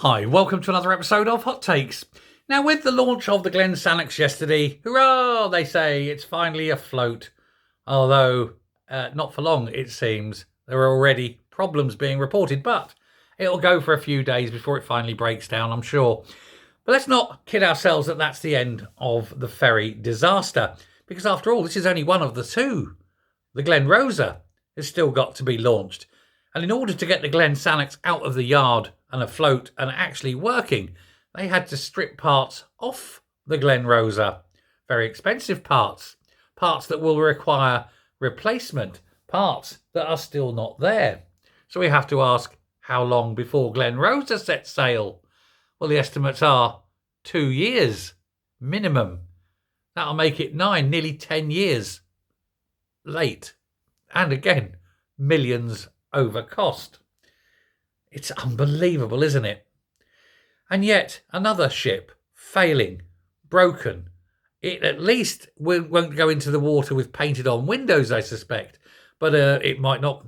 Hi, welcome to another episode of Hot Takes. Now, with the launch of the Glen Sannox yesterday, hurrah, they say, it's finally afloat. Although, not for long, it seems. There are already problems being reported, but it'll go for a few days before it finally breaks down, I'm sure. But let's not kid ourselves that that's the end of the ferry disaster, because after all, this is only one of the two. The Glen Rosa has still got to be launched. And in order to get the Glen Sannox out of the yard and afloat and actually working, they had to strip parts off the Glen Rosa. Very expensive parts. Parts that will require replacement. Parts that are still not there. So we have to ask, how long before Glen Rosa sets sail? Well, the estimates are 2 years minimum. That'll make it 9, nearly 10 years late. And again, millions over cost. It's unbelievable, isn't it? And yet another ship failing, broken. It at least won't go into the water with painted on windows, I suspect. But it might not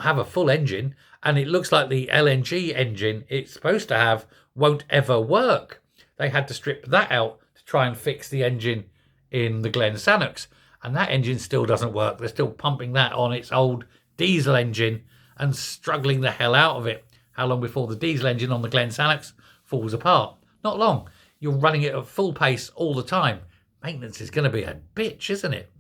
have a full engine, and it looks like the LNG engine it's supposed to have won't ever work. They had to strip that out to try and fix the engine in the Glen Sannox, and that engine still doesn't work. They're still pumping that on its old diesel engine and struggling the hell out of it. How long before the diesel engine on the Glen Sannox falls apart? Not long. You're running it at full pace all the time. Maintenance is going to be a bitch, isn't it?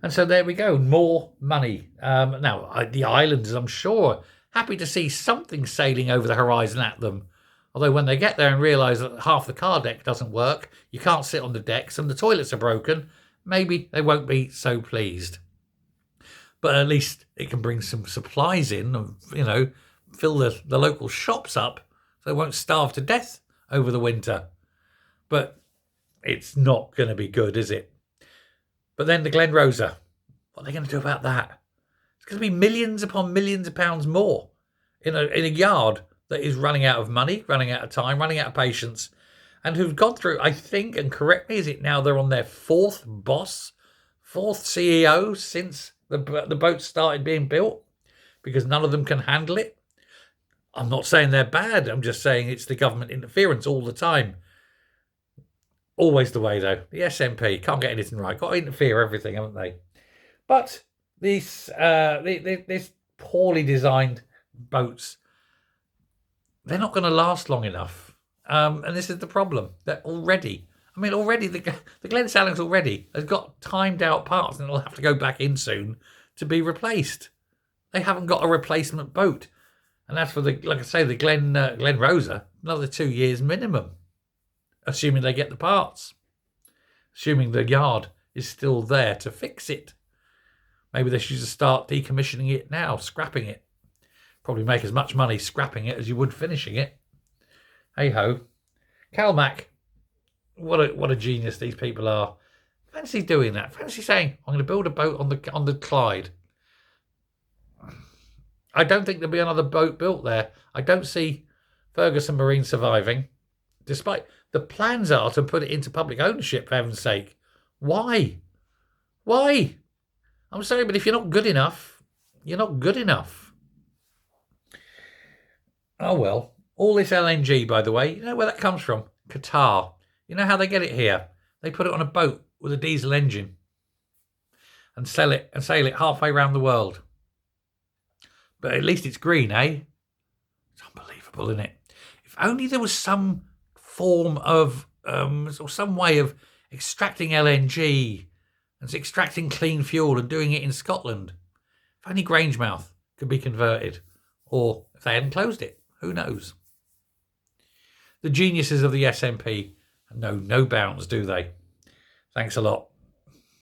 And so there we go. More money. Now, the islanders, I'm sure, happy to see something sailing over the horizon at them. Although when they get there and realise that half the car deck doesn't work, you can't sit on the decks and the toilets are broken, maybe they won't be so pleased. But at least it can bring some supplies in and, fill the local shops up so they won't starve to death over the winter. But it's not going to be good, is it? But then the Glen Rosa, what are they going to do about that? It's going to be millions upon millions of pounds more in a yard that is running out of money, running out of time, running out of patience, and who've gone through, I think, and correct me, is it now they're on their fourth CEO since the boat started being built, because none of them can handle it. I'm not saying they're bad. I'm just saying it's the government interference all the time. Always the way, though. The SNP can't get anything right. Got to interfere everything, haven't they? But these poorly designed boats, they're not going to last long enough. And this is the problem. That already the Glen Sannox already has got timed out parts and it'll have to go back in soon to be replaced. They haven't got a replacement boat. And as for the Glen Rosa, another 2 years minimum, assuming they get the parts, assuming the yard is still there to fix it. Maybe they should just start decommissioning it now, scrapping it. Probably make as much money scrapping it as you would finishing it. Hey ho. Calmac, what a genius these people are. Fancy doing that. Fancy saying, I'm going to build a boat on the Clyde. I don't think there'll be another boat built there. I don't see Ferguson Marine surviving, despite the plans are to put it into public ownership, for heaven's sake. Why? Why? I'm sorry, but if you're not good enough, you're not good enough. Oh well. All this LNG, by the way, you know where that comes from? Qatar. You know how they get it here? They put it on a boat with a diesel engine and sail it halfway around the world. But at least it's green, eh? It's unbelievable, isn't it? If only there was some form of, or some way of extracting LNG and extracting clean fuel and doing it in Scotland. If only Grangemouth could be converted. Or if they hadn't closed it, who knows? The geniuses of the SNP know no bounds, do they? Thanks a lot.